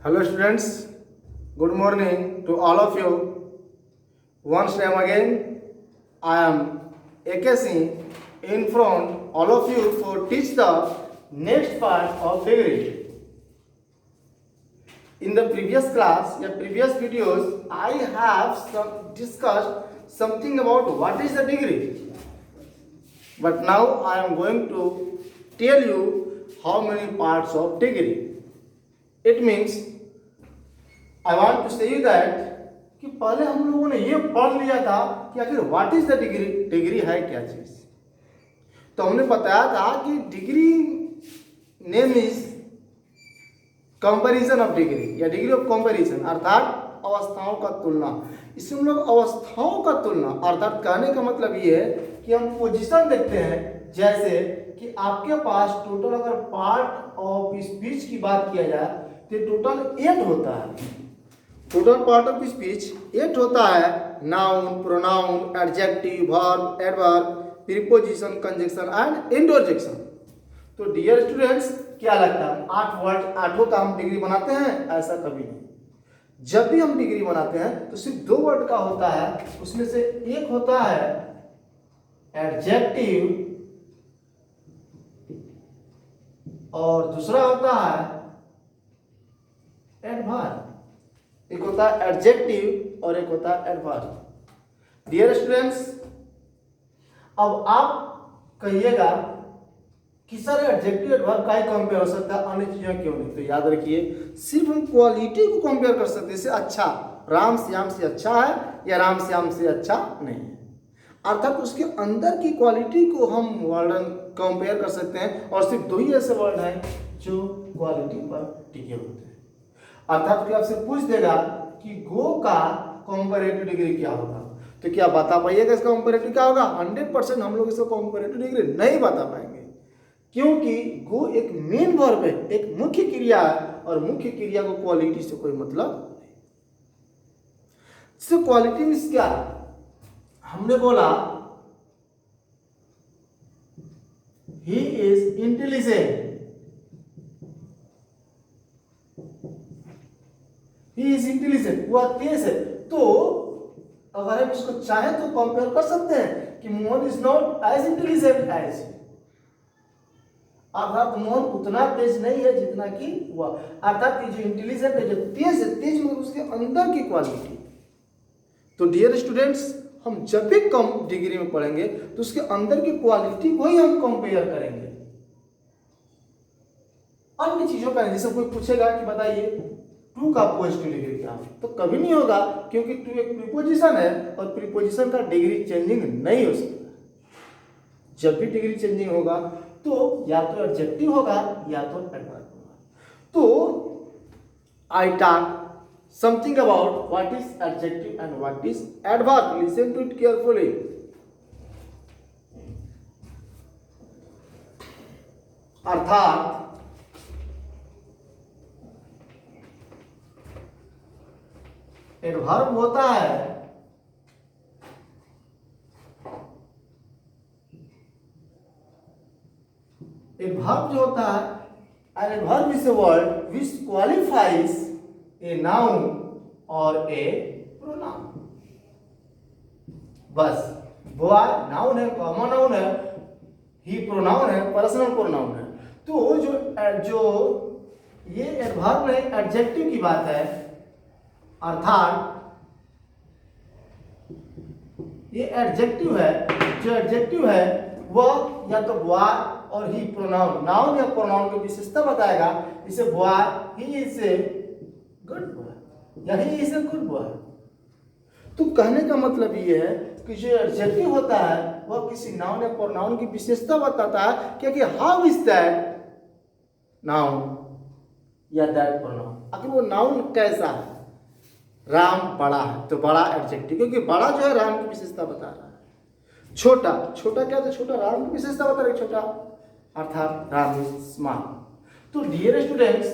Hello students, good morning to all of you. Once time again, I am AK Singh in front all of you to teach the next part of degree. In the previous class, previous videos, I have discussed something about what is the degree. But now I am going to tell you how many parts of degree. It means I want to say you that कि पहले हम लोगों ने ये पढ़ लिया था कि आखिर what is the degree, degree है क्या चीज। तो हमने बताया था कि degree name is comparison of degree या डिग्री ऑफ कंपैरिजन, अर्थात अवस्थाओं का तुलना। इसमें हम लोग अवस्थाओं का तुलना अर्थात कहने का मतलब ये है कि हम पोजीशन देखते हैं। जैसे कि आपके पास टोटल अगर पार्ट ऑफ स्पीच की बात किया जाए तो टोटल 8 होता है। टोटल पार्ट ऑफ स्पीच 8 होता है। Noun, pronoun, adjective, verb, adverb, preposition, conjunction and interjection. तो डियर स्टूडेंट्स, क्या लगता है 8 वर्ड 8 का हम डिग्री बनाते हैं? ऐसा कभी नहीं। जब भी हम डिग्री बनाते हैं तो सिर्फ 2 वर्ड का होता है। उसमें से एक होता है एडजेक्टिव और दूसरा होता है एडवर्ब। एक होता है एडजेक्टिव और एक होता है एडवर्ब। डियर स्टूडेंट्स, अब आप कहिएगा कि सर एडजेक्टिव एडवर्ब का ही कंपेयर हो सकता है, अन्य चीजें क्यों नहीं? तो याद रखिए, सिर्फ हम क्वालिटी को कंपेयर कर सकते हैं। जैसे अच्छा, राम श्याम से अच्छा है या राम श्याम से अच्छा नहीं है, अर्थात उसके अंदर की क्वालिटी को हम वर्ड कंपेयर कर सकते हैं। और सिर्फ 2 ही ऐसे वर्ड हैं जो क्वालिटी पर टिके होते हैं। अर्थात कि आपसे पूछ देगा कि गो का कंपैरेटिव डिग्री क्या होगा, तो क्या बता पाइएगा इसका कंपैरेटिव क्या होगा? 100% हम लोग इसका कंपैरेटिव डिग्री नहीं बता पाएंगे, क्योंकि गो एक मेन वर्ब है, एक मुख्य क्रिया है, और मुख्य क्रिया को क्वालिटी से कोई मतलब नहीं। इससे क्वालिटी मींस क्या? हमने बोला he is intelligent, he is intelligent, वह तेज है। तो अगर हम इसको चाहे तो कंपेयर कर सकते हैं कि Mohan is not as intelligent as, अर्थात मोहन उतना तेज नहीं है जितना कि वह। अर्थात जो इंटेलिजेंट है, जो तेज है, तेज मतलब उसके अंदर की क्वालिटी। तो डियर स्टूडेंट्स, हम जब भी कम डिग्री में पढ़ेंगे तो उसके अंदर की क्वालिटी को ही हम कंपेयर करेंगे, अन्य चीजों का। जैसे कोई पूछेगा कि बताइए 2 का पॉजिटिव डिग्री क्या है, तो कभी नहीं होगा, क्योंकि 2 एक प्रीपोजिशन है और प्रीपोजिशन का डिग्री चेंजिंग नहीं हो सकता। जब भी डिग्री चेंजिंग होगा तो या तो एडजेक्टिव होगा या तो एडवर्ब होगा। तो I talk something about what is adjective and what is adverb. Listen to it carefully. अर्थात एडवर्ब होता है एडवर्ब जो होता है, an adverb is a word which qualifies a noun or a pronoun. बस बॉय नाउन है, common noun है, ही pronoun है, पर्सनल प्रोनाउन है। तो जो ये एडवर्ब में एडजेक्टिव की बात है, अर्थात ये एडजेक्टिव है। जो एडजेक्टिव है वह या तो बॉय और ही प्रोनाउन, नाउन या प्रोनाउन की विशेषता बताएगा। जैसे boy he is a good boy या he is a good boy. तो कहने का मतलब ये है कि जो एडजेक्टिव होता है वह किसी नाउन या प्रोनाउन की विशेषता बताता है, क्योंकि हाउ इज दैट नाउन या दैट प्रोनाउन, आखिर वो नाउन कैसा है। राम बड़ा है तो बड़ा एडजेक्टिव, क्योंकि बड़ा जो है राम की विशेषता बता रहा है। छोटा, छोटा क्या? तो छोटा राम की विशेषता बता रहा है, छोटा अर्थात राम इज स्मॉल। तो डियर स्टूडेंट्स,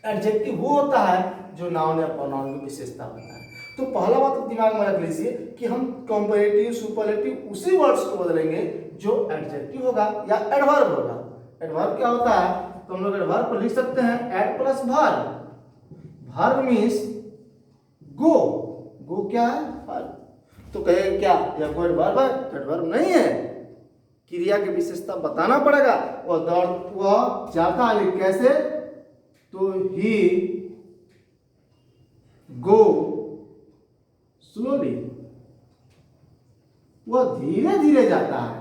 एडजेक्टिव वो होता है जो नाउन या प्रोनाउन की विशेषता होता है। तो पहला बात तो दिमाग में रख लीजिए कि हम कंपैरेटिव सुपरलेटिव उसी वर्ड्स को बदलेंगे जो एडजेक्टिव होगा या एडवर्ब होगा। एडवर्ब क्या होता है? तो हम लोग एडवर्ब को लिख सकते हैं ad plus verb, verb means go. Go क्या है? वर्ब। तो कहे क्या यह कोई वर्ब है? एडवर्ब नहीं है। क्रिया की विशेषता बताना पड़ेगा। वह जाता है कैसे? तो ही गो स्लोली, वह धीरे धीरे जाता है।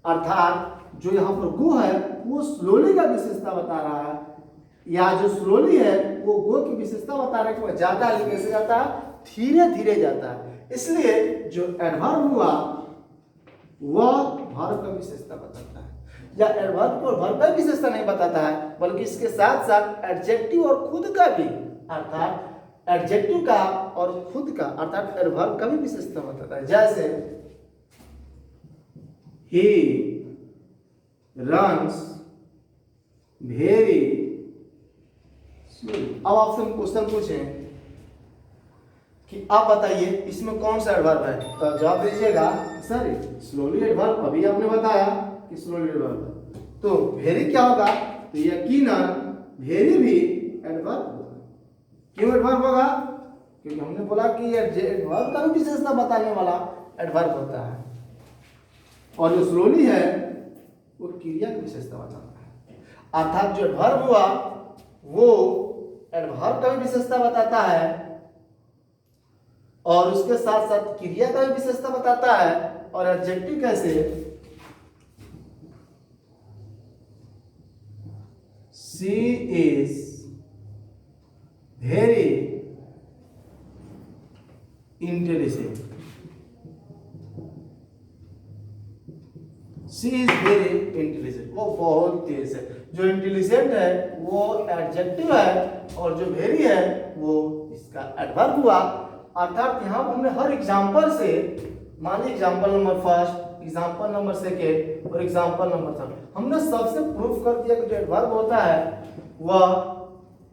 अर्थात जो यहां पर गो है वो स्लोली का विशेषता बता रहा है, या जो स्लोली है वो गो की विशेषता बता रहा है कि वह जाता है कैसे जाता है? धीरे धीरे जाता है। इसलिए जो एडवर्ब हुआ वह वर्ब का विशेषता बताता है, या एडवर्ब और वर्ब का विशेषता नहीं बताता है, बल्कि इसके साथ साथ एडजेक्टिव और खुद का भी, अर्थात एडजेक्टिव का और खुद का अर्थात एडवर्ब का भी विशेषता बताता है। जैसे he runs very slowly। अब आपसे हम क्वेश्चन पूछें कि आप बताइए इसमें कौन सा एडवर्ब है, तो जवाब दीजिएगा सर स्लोली एडवर्ब। अभी आपने बताया कि स्लोली एडवर्ब है, तो वेरी क्या होगा? तो यकीनन वेरी भी एडवर्ब होगा। क्यों एडवर्ब होगा? क्योंकि हमने बोला कि एडवर्ब का भी विशेषता बताने वाला एडवर्ब होता है, और जो स्लोली है वो क्रिया की विशेषता बताता है। अर्थात जो एडवर्ब हुआ वो एडवर्ब का भी विशेषता बताता है और उसके साथ साथ क्रिया का भी विशेषता बताता है। और एडजेक्टिव कैसे? She is very intelligent. She is very intelligent, वो बहुत तेज है। जो इंटेलिजेंट है वो एडजेक्टिव है और जो वेरी है वो इसका एडवर्ब हुआ। अर्थात यहाँ हमने हर एग्जाम्पल से, मानिए example number first, example number second और एग्जाम्पल नंबर थर्ड, हमने सबसे प्रूफ कर दिया कि जो एडवर्ब होता है वह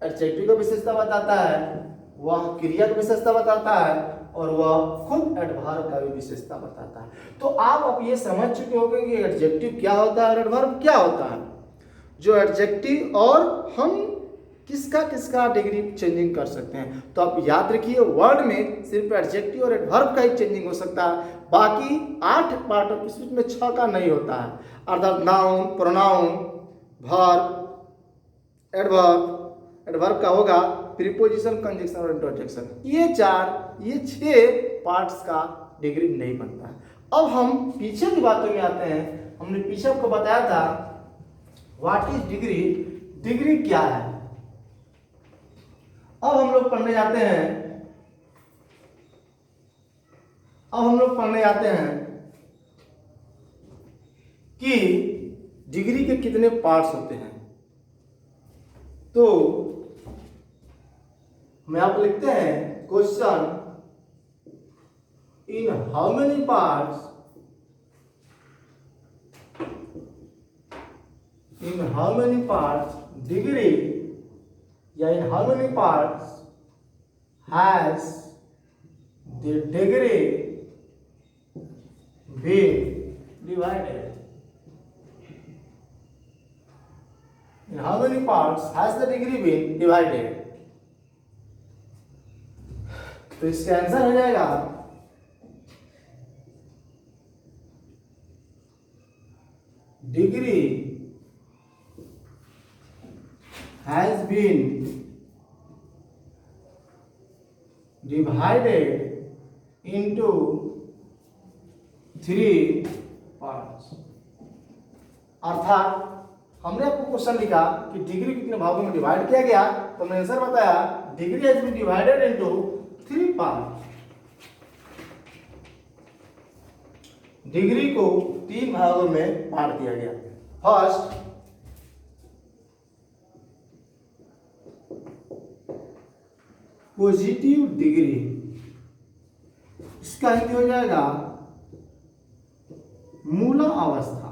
एडजेक्टिव का विशेषता बताता है, वह क्रिया की विशेषता बताता है और वह खुद एडवर्ब का भी विशेषता बताता है। तो आप अब ये समझ चुके होंगे कि एडजेक्टिव क्या होता है और एडवर्ब क्या होता है। जो एडजेक्टिव और हम किसका किसका डिग्री चेंजिंग कर सकते हैं, तो आप याद रखिए वर्ड में सिर्फ एडजेक्टिव और एडवर्ब का ही चेंजिंग हो सकता है, बाकी 8 पार्ट ऑफ स्पीच में 6 का नहीं होता है। अर्थात noun, pronoun, verb, adverb, adverb का होगा प्रीपोजिशन, कंजक्शन और इंटरजेक्शन। ये 6 पार्ट्स का डिग्री नहीं बनता है। अब हम पीछे की बातों में आते हैं। हमने पीछे आपको बताया था व्हाट इज डिग्री, डिग्री क्या है। अब हम लोग पढ़ने जाते हैं कि डिग्री के कितने पार्ट्स होते हैं। तो हम यहाँ पर लिखते हैं question, in how many parts, degree, या in how many parts has the degree been divided. In how many parts has the degree been divided? तो इसका आंसर हो जाएगा degree has been divided into 3 parts। अर्थात हमने आपको question लिखा कि डिग्री कितने भागों में डिवाइड किया गया, तो हमने आंसर बताया degree has been divided into 3 part. Degree को 3 भागों में बांट दिया गया। फर्स्ट, पॉजिटिव डिग्री, इसका हिंदी हो जाएगा मूल अवस्था।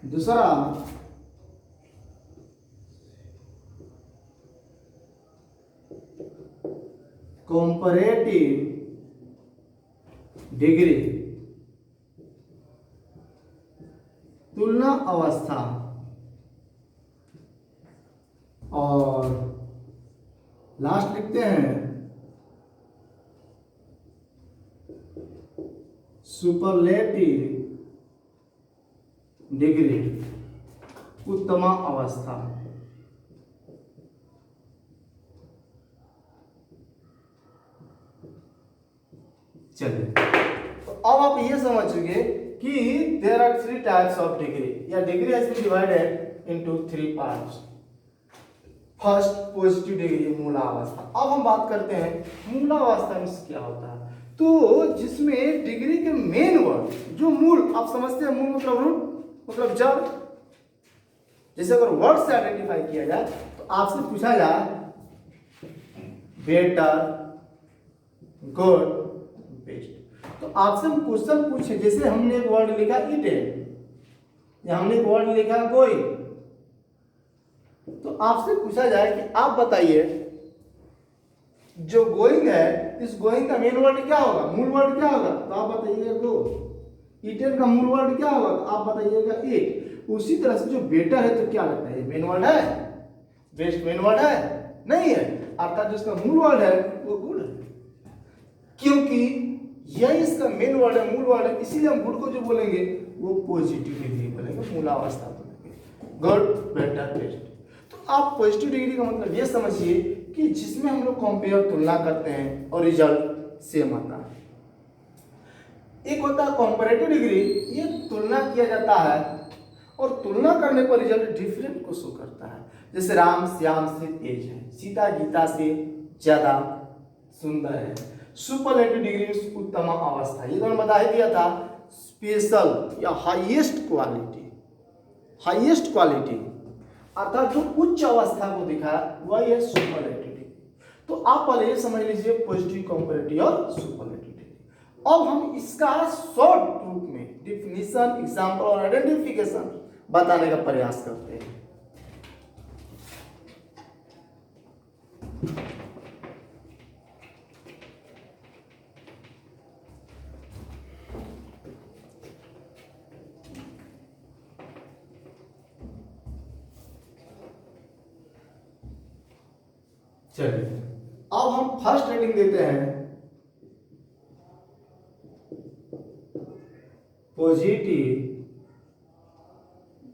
दूसरा, कंपैरेटिव डिग्री, तुलना अवस्था। लास्ट लिखते हैं सुपरलेटिव डिग्री, उत्तम अवस्था। चलिए, तो अब आप ये समझ चुके कि there are 3 types of degree, या degree has been divided into 3 parts. First positive degree, मूलावस्था। अब हम बात करते हैं मूलावस्था में क्या होता है। तो जिसमें डिग्री के मेन वर्ड, जो मूल, आप समझते हैं मूल मतलब रूट मतलब जड़। जैसे अगर वर्ड से आइडेंटिफाई किया जाए तो आपसे पूछा जाए बेटर, गुड, बेस्ट, तो आपसे हम क्वेश्चन पूछे, जैसे हमने एक वर्ड लिखा ईटेन या हमने एक वर्ड लिखा गोइंग, तो आपसे पूछा जाए कि आप बताइए जो गोइंग है, इस गोइंग का मेन वर्ड क्या होगा, मूल वर्ड क्या होगा, तो आप बताइएगा गो। ईटेन का मूल वर्ड क्या होगा, तो आप बताइएगा ईट। उसी तरह से जो बेटर है तो क्या लगता है, मेन वर्ड है, बेस्ट मेन वर्ड है नहीं है, अर्थात जिसका मूल वर्ड है वो गुड है, क्योंकि यह इसका मेन वर्ड है, मूल वर्ड है, इसीलिए हम गुड को जो बोलेंगे वो पॉजिटिव डिग्री बोलेंगे, मूलावस्था बोलेंगे, गुड, बेटर, बेस्ट। तो आप पॉजिटिव डिग्री का मतलब ये समझिए कि जिसमें हम लोग कंपेयर, तुलना करते हैं और रिजल्ट सेम आता है। एक होता है कंपैरेटिव डिग्री, ये तुलना किया जाता है और तुलना करने पर रिजल्ट डिफरेंट को शो करता है। जैसे राम श्याम से तेज है, सीता गीता से ज्यादा सुंदर है। सुपरलेटिव डिग्री में उत्तम अवस्था, ये तो मैंने बता ही दिया था। स्पेशल या हाईएस्ट क्वालिटी, हाईएस्ट क्वालिटी अर्थात जो उच्च अवस्था को दिखा वह है सुपरलेटिव डिग्री। तो आप पहले ये समझ लीजिए पॉजिटिव, कंपैरेटिव और सुपरलेटिव डिग्री। अब हम इसका शॉर्ट रूप में डिफिनीशन, एग्जांपल और आइडेंटिफिकेशन बताने का प्रयास करते हैं। चलिए, अब हम फर्स्ट रेटिंग देते हैं पॉजिटिव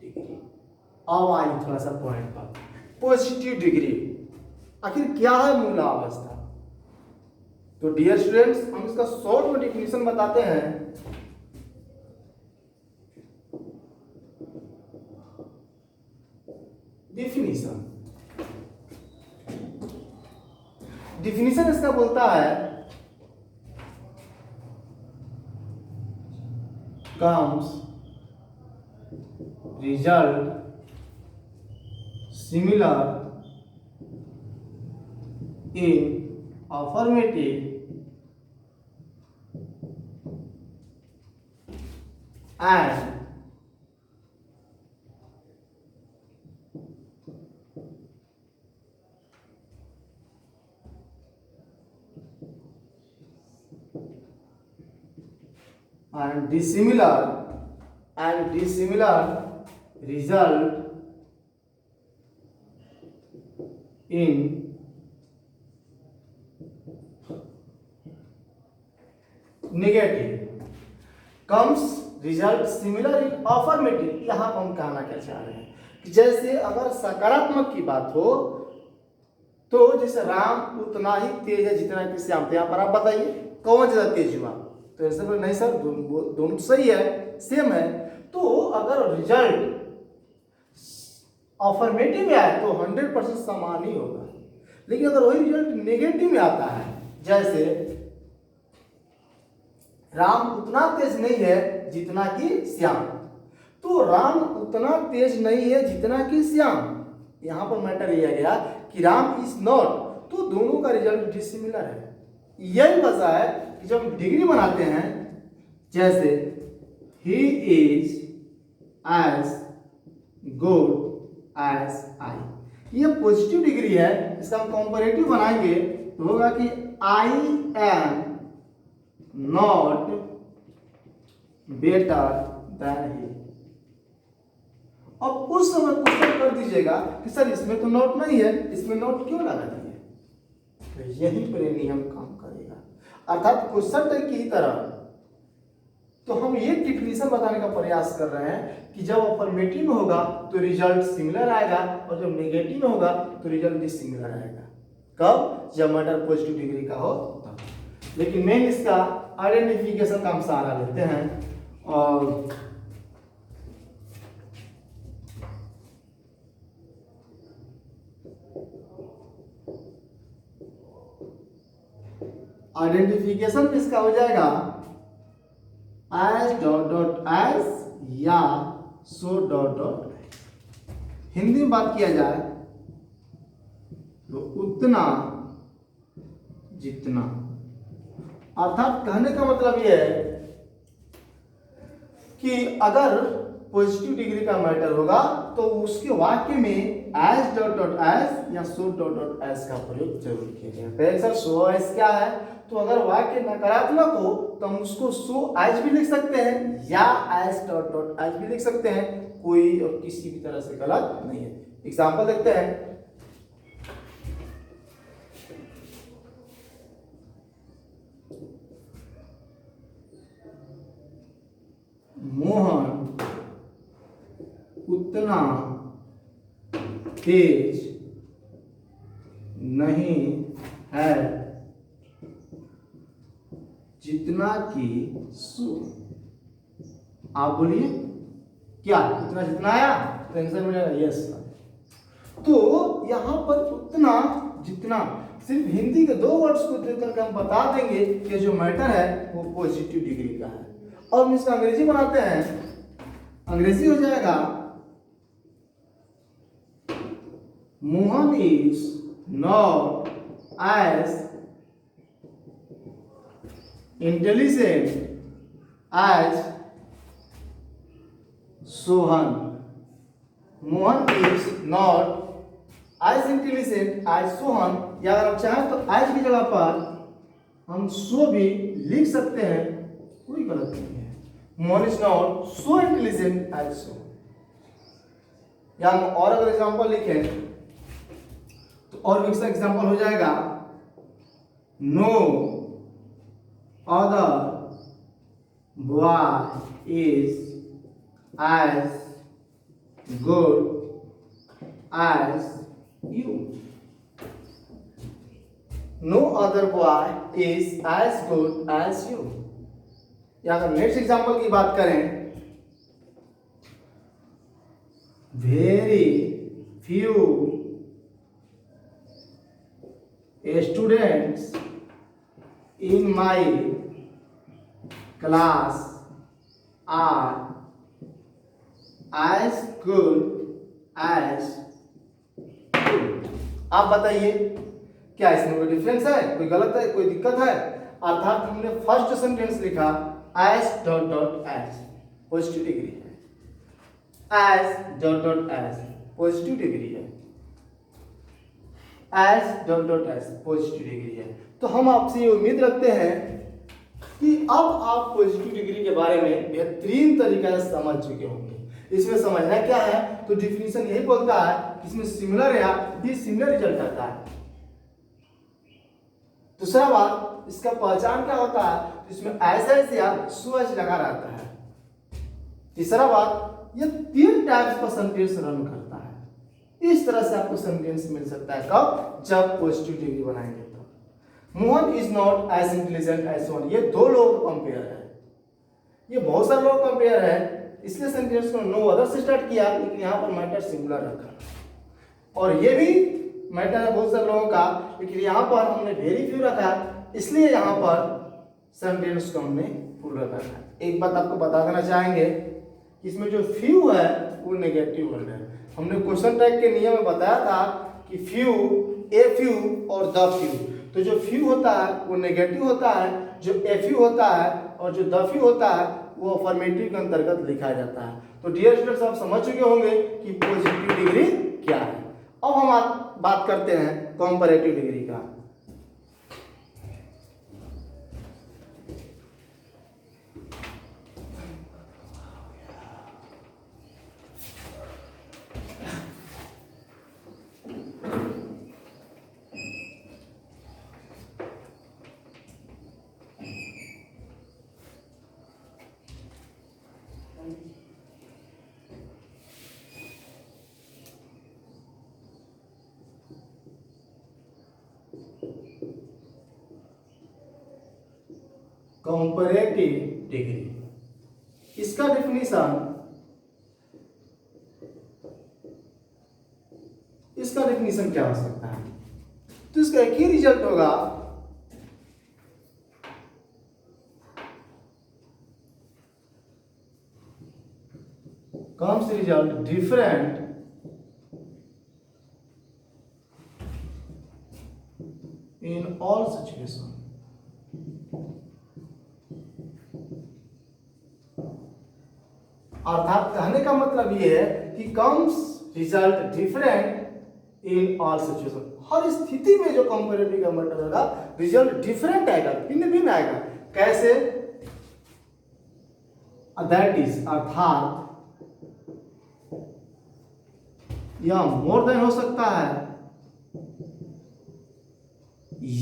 डिग्री। अब आइए थोड़ा सा पॉइंट पर, पॉजिटिव डिग्री आखिर क्या है मूलावस्था। तो डियर स्टूडेंट्स, हम इसका शॉर्ट में डिफिनीशन बताते हैं। डिफिनीशन इसका बोलता है comes result similar in affirmative and dissimilar result in negative comes result similar in affirmative। यहां पर हम कहना क्या चाह रहे हैं कि जैसे अगर सकारात्मक की बात हो तो जैसे राम उतना ही तेज है जितना कि श्याम, तो यहाँ पर आप बताइए कौन ज्यादा तेज हुआ, तो ऐसे पर नहीं सर, दोनों सही है, सेम है। तो अगर रिजल्ट अफर्मेटिव में आए तो 100% समान ही होगा, लेकिन अगर वही रिजल्ट नेगेटिव में आता है, जैसे राम उतना तेज नहीं है जितना कि श्याम, तो राम उतना तेज नहीं है जितना कि श्याम, यहां पर मैटर यह गया कि राम इज नॉट, तो दोनों का रिजल्ट डिसिमिलर है। यही वजह है कि जब हम डिग्री बनाते हैं, जैसे he is as good as I, ये पॉजिटिव डिग्री है। इसका हम कंपैरेटिव बनाएंगे तो होगा कि I am not better than he. अब उस समय क्वेश्चन कर दीजिएगा कि सर इसमें तो नोट नहीं है, इसमें नोट क्यों लगा दिए, तो यहीं पर ये नियम काम करेगा। अर्थात क्वेश्चन टैग की ही तरह तो हम ये डिफिनीशन बताने का प्रयास कर रहे हैं कि जब अफर्मेटिव में होगा तो रिजल्ट सिमिलर आएगा और जब नेगेटिव में होगा तो रिजल्ट डिसिमिलर आएगा। कब? जब मैटर पॉजिटिव डिग्री का हो तब। लेकिन मेन इसका आइडेंटिफिकेशन का हम सहारा लेते हैं और आइडेंटिफिकेशन किसका हो जाएगा? एज डॉट डॉट एज या सो डॉट डॉट। हिंदी में बात किया जाए तो उतना जितना। अर्थात कहने का मतलब यह है कि अगर पॉजिटिव डिग्री का मैटर होगा तो उसके वाक्य में एज डॉट डॉट एज या सो डॉट डॉट एज का प्रयोग जरूर किया जाए। सर सो एज क्या है? तो अगर वाक्य नकारात्मक हो तो हम उसको सो एज भी लिख सकते हैं या एज डॉट डॉट एज भी लिख सकते हैं। कोई और किसी भी तरह से गलत नहीं है। एग्जाम्पल देखते हैं। मोहन उतना तेज नहीं है जितना कि सो। आप बोलिए क्या उतना जितना आया? तो आंसर मिलेगा यस। तो यहां पर उतना जितना सिर्फ हिंदी के 2 वर्ड्स को देख करके हम बता देंगे कि जो मैटर है वो पॉजिटिव डिग्री का है। और हम इसका अंग्रेजी बनाते हैं। अंग्रेजी हो जाएगा Mohan is not as intelligent as Sohan. Mohan is not as intelligent as Sohan, या अगर हम चाहें तो एज की जगह पर हम सो भी लिख सकते हैं, कोई गलत नहीं है। Mohan is not so intelligent as Sohan. या हम और अगर एग्जांपल लिखें तो और भी एग्जांपल हो जाएगा no other boy is as good as you. No other boy is as good as you. या अगर नेक्स्ट एग्जांपल की बात करें, very few students in my class are as good as आप बताइए क्या इसमें कोई डिफरेंस है? कोई गलत है? कोई दिक्कत है? अर्थात हमने फर्स्ट सेंटेंस लिखा as dot dot as positive degree है। As dot dot as positive degree है। As dot dot as positive degree है। तो हम आपसे ये उम्मीद रखते हैं कि अब आप पॉजिटिव डिग्री के बारे में बेहतरीन तरीके से समझ चुके होंगे। इसमें समझना क्या है? तो डिफिनीशन यही बोलता है कि इसमें सिमिलर या डिसिमिलर रिजल्ट आता है। दूसरा बात, इसका पहचान क्या होता है? तो इसमें एस या सो एस लगा रहता है। तीसरा बात, ये 3 टाइप्स का सेंटेंस रन करता है। इस तरह से आपको सेंटेंस मिल सकता है। कब? जब पॉजिटिव डिग्री बनाएंगे तो। Mohan is not as intelligent as Sohan, ये 2 लोग कंपेयर है। ये बहुत सारे लोग कंपेयर है, इसलिए सेंटेंस को नो अदर से स्टार्ट किया, लेकिन यहाँ पर मैटर सिंगुलर रखा। और ये भी मैटर है बहुत सारे लोगों का, लेकिन यहाँ पर हमने वेरी फ्यू रखा, इसलिए यहाँ पर सेंटेंस को हमने फुल रखा है। एक बात आपको बता देना चाहेंगे, इसमें जो फ्यू है वो नेगेटिव वर्ड है। हमने क्वेश्चन टैग के नियम में बताया था कि फ्यू, ए फ्यू और द फ्यू। तो जो फ्यू होता है वो नेगेटिव होता है, जो ए फ्यू होता है और जो द फ्यू होता है वो अफर्मेटिव के अंतर्गत लिखा जाता है। तो डियर स्टूडेंट्स, आप समझ चुके होंगे कि पॉजिटिव डिग्री क्या है। अब हम बात करते हैं कंपैरेटिव डिग्री का। Comparative degree. इसका डेफिनेशन क्या हो सकता है? तो इसका एक ही रिजल्ट होगा, comes result different in all situation। अर्थात कहने का मतलब ये है कि comes result different in all situation. हर स्थिति में जो कंपैरेटिव का मतलब होगा रिजल्ट डिफरेंट आएगा, भिन्न भिन्न आएगा। कैसे? दैट इज अर्थात यह मोर देन हो सकता है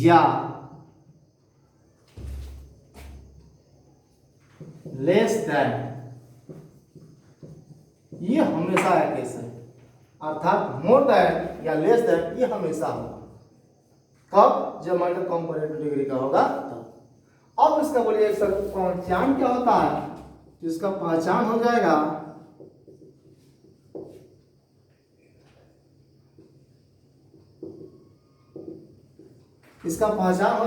या लेस देन, ये हमेशा है केस है। अर्थात मोर देन या लेस देन ये हमेशा होगा। कब? जब मैटर कंपैरेटिव डिग्री का होगा तब। अब इसका बोलिए इसका पहचान क्या होता है? जिसका पहचान हो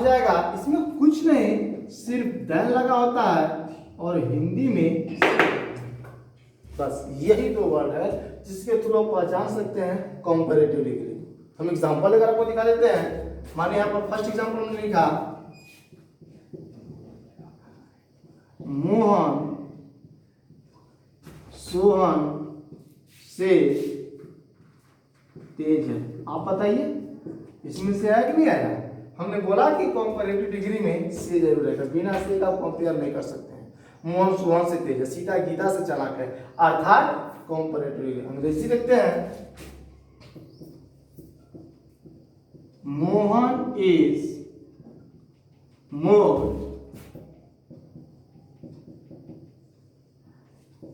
जाएगा इसमें कुछ नहीं, सिर्फ देन लगा होता है और हिंदी में बस यही दो वर्ड है जिसके थ्रू आप पहचान सकते हैं कंपैरेटिव डिग्री। हम एग्जांपल अगर आपको दिखा देते हैं, माने यहाँ पर फर्स्ट एग्जांपल में लिखा मोहन सोहन से तेज है। आप बताइए इसमें से आया कि नहीं आया? हमने बोला कि कंपैरेटिव डिग्री में से जरूर रहेगा, बिना से का कंपेयर नहीं कर सकते हैं। मोहन सोहन से तेज है, सीता गीता से चालाक है, अर्थात कंपैरेटिव डिग्री। अंग्रेजी लिखते हैं Mohan is more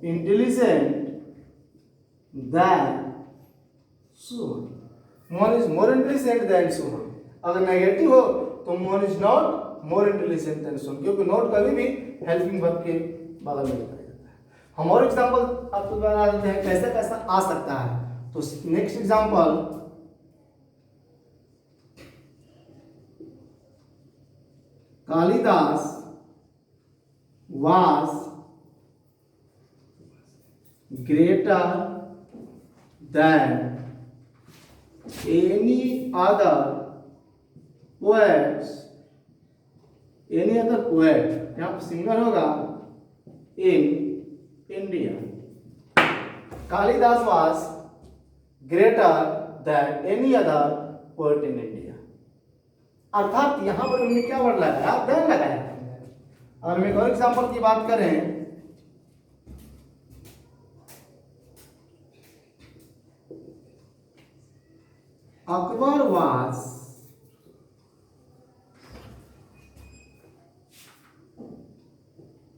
intelligent than Sohan. Mohan is more intelligent than Sohan. अगर नेगेटिव हो तो Mohan is not more intelligent than Sohan, क्योंकि नॉट कभी भी हेल्पिंग वर्ब के बगल में लिखा जाता है। हम और एग्जांपल आपको बता देते हैं कैसे कैसा आ सकता है। तो next example, Kalidas was greater than any other poet, यहाँ पर सिंगल होगा in India. Kalidas was greater than any other poet in India। अर्थात यहाँ पर उन्होंने क्या वर्ड लगाया? देन लगाया। और हम एक और एग्जांपल की बात करें, Akbar was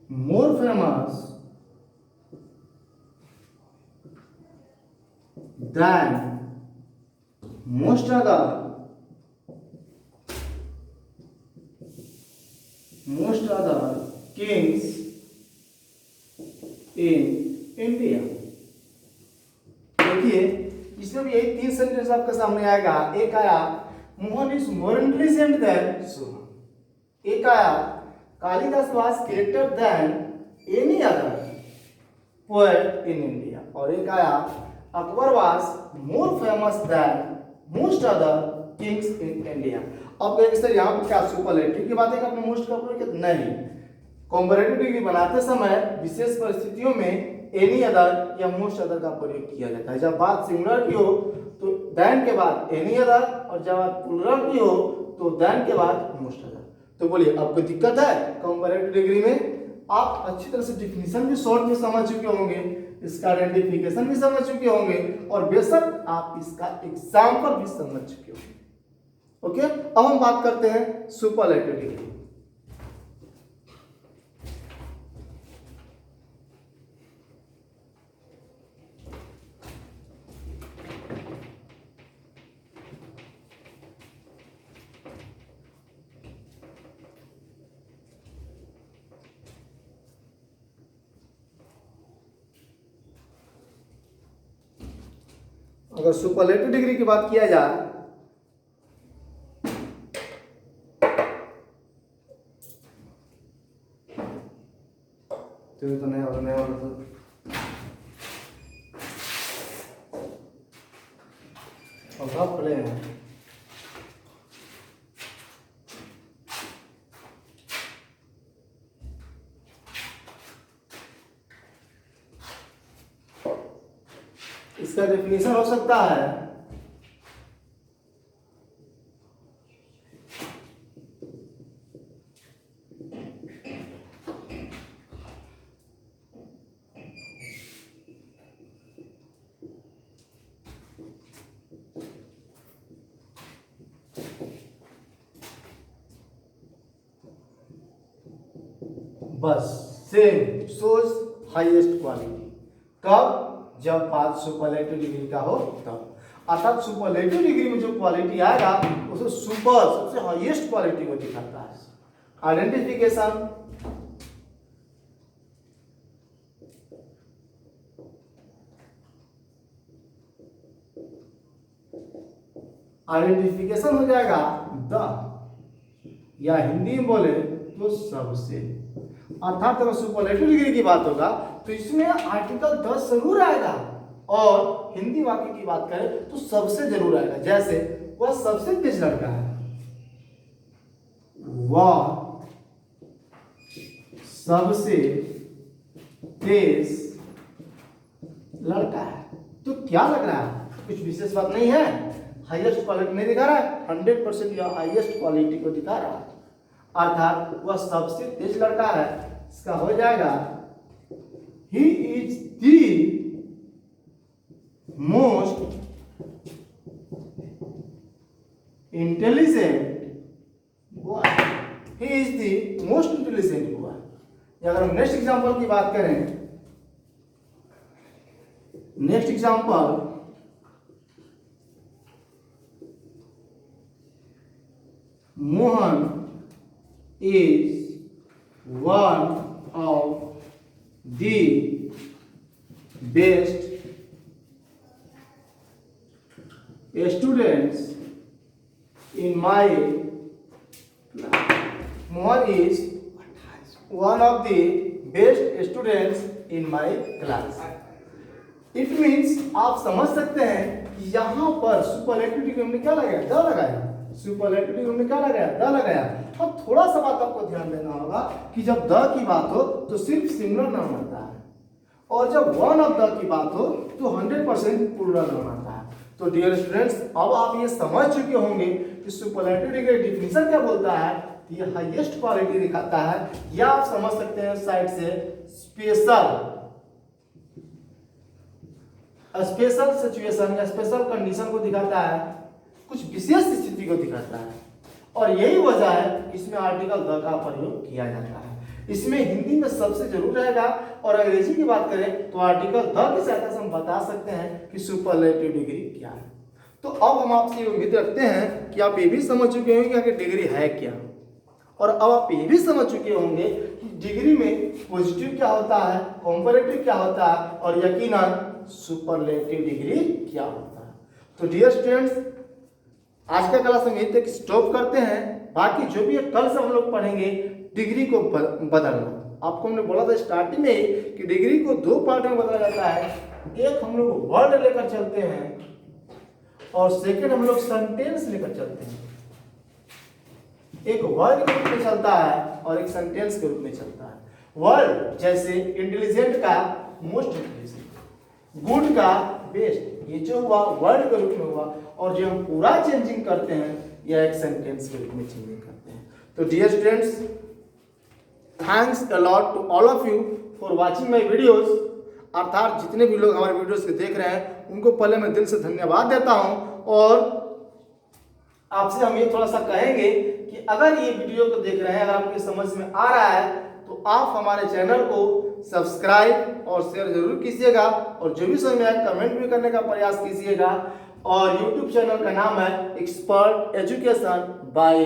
more famous than most other kings in India। देखिए इसमें भी यही तीन सेंटेंस आपके सामने आएगा। एक आया Mohan is more intelligent than Sohan, एक आया Kalidas was greater than any other poet in India, और एक आया Akbar was more famous than most other kings in India. अब कहेंगे सर यहाँ पर क्या सुपरलेटिव की बात है कि आपने मोस्ट का प्रयोग? नहीं, कंपैरेटिव डिग्री बनाते समय विशेष परिस्थितियों में एनी अदर या मोस्ट अदर का प्रयोग किया जाता है। जब बात सिंगुलर की हो तो देन के बाद एनी अदर, और जब बात प्लूरल की हो तो देन के बाद मोस्ट अदर। तो बोलिए आपको दिक्कत है कंपैरेटिव डिग्री में? आप अच्छी तरह से डिफिनीशन भी शॉर्ट में समझ चुके होंगे, इसका आइडेंटिफिकेशन भी समझ चुके होंगे, और बेशक आप इसका एग्जाम्पल भी समझ चुके होंगे। ओके, अब हम बात करते हैं सुपरलेटिव डिग्री। अगर सुपरलेटिव डिग्री की बात किया जाए तो नहीं होगा तो प्ले है। इसका डेफिनेशन हो सकता है बस सेम सोज हाईएस्ट क्वालिटी कब, जब बात सुपरलेटिव डिग्री का हो तब। अर्थात सुपरलेटिव डिग्री में जो क्वालिटी आएगा उसे सुपर सबसे हाईएस्ट क्वालिटी को दिखाता है। आइडेंटिफिकेशन, आइडेंटिफिकेशन हो जाएगा द, या हिंदी में बोले तो सबसे। अर्थात अगर सुपरलेटिव डिग्री की बात होगा तो इसमें आर्टिकल 10 जरूर आएगा, और हिंदी वाक्य की बात करें तो सबसे जरूर आएगा। जैसे वह सबसे तेज लड़का है, वह सबसे तेज लड़का है। तो क्या लग रहा है, कुछ विशेष बात नहीं है, हाईएस्ट क्वालिटी नहीं दिखा रहा है, 100% या हाईएस्ट क्वालिटी को दिखा रहा है। अर्थात वह सबसे तेज लड़का है, इसका हो जाएगा he is the most intelligent boy, he is the most intelligent boy. अगर हम नेक्स्ट एग्जांपल की बात करें, next example Mohan is one of the best students in my class. Mohan is one of the best students in my class. It means आप समझ सकते हैं कि यहाँ पर सुपरलेटिव डिग्री में क्या लगाया, द लगाया। सुपरलेटिव डिग्री में क्या लगाया, द लगाया। और थोड़ा सा बात आपको ध्यान देना होगा कि जब द की बात हो तो सिर्फ सिंगुलर नाउन आता है, और जब वन ऑफ द की बात हो तो 100% प्लूरल नाउन आता है। तो डियर स्टूडेंट्स, अब आप ये समझ चुके होंगे कि सुपरलेटिव डिग्री डेफिनेशन क्या बोलता है, ये हाईएस्ट क्वालिटी दिखाता है, या आप समझ सकते हैं साइड से स्पेशल सिचुएशन या स्पेशल कंडीशन को दिखाता है, कुछ विशेष स्थिति को दिखाता है। और यही वजह है इसमें आर्टिकल द का प्रयोग किया जाता है। इसमें हिंदी में सबसे जरूर रहेगा, और अंग्रेजी की बात करें तो आर्टिकल द की सहायता से हम बता सकते हैं कि सुपरलेटिव डिग्री क्या है। तो अब हम आपसे उम्मीद रखते हैं कि आप ये भी समझ चुके होंगे कि डिग्री है क्या, और अब आप ये भी समझ चुके होंगे कि डिग्री में पॉजिटिव क्या होता है, कंपैरेटिव क्या होता है, और यकीनन सुपरलेटिव डिग्री क्या होता है। तो डियर स्टूडेंट्स, आज का क्लास हम यहीं तक स्टॉप करते हैं। बाकी जो भी कल से हम लोग पढ़ेंगे डिग्री को बदलना। आपको हमने बोला था स्टार्टिंग में कि डिग्री को दो पार्ट में बदला जाता है। एक हम लोग वर्ड लेकर चलते हैं, और सेकंड हम लोग सेंटेंस लेकर चलते हैं। एक वर्ड के रूप में चलता है और एक सेंटेंस के रूप में चलता है। वर्ड जैसे इंटेलिजेंट का मोस्ट इंटेलिजेंट, गुड का बेस्ट, ये जो हुआ वर्ड के रूप में हुआ, और जो हम पूरा चेंजिंग करते हैं यह एक सेंटेंस के रूप में चेंजिंग करते हैं। तो dear students, thanks a lot to all of you for watching my videos. अर्थात जितने भी लोग हमारे वीडियोस को देख रहे हैं उनको पहले मैं दिल से धन्यवाद देता हूं, और आपसे हम ये थोड़ा सा कहेंगे कि अगर ये वीडियो को देख रहे हैं, अगर आपकी समझ में आ रहा है तो आप हमारे चैनल को सब्सक्राइब और शेयर जरूर कीजिएगा, और जो भी समझ में आए कमेंट भी करने का प्रयास कीजिएगा। और YouTube चैनल का नाम है expert education by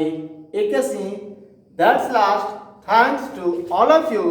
AK Singh. That's last, thanks to all of you.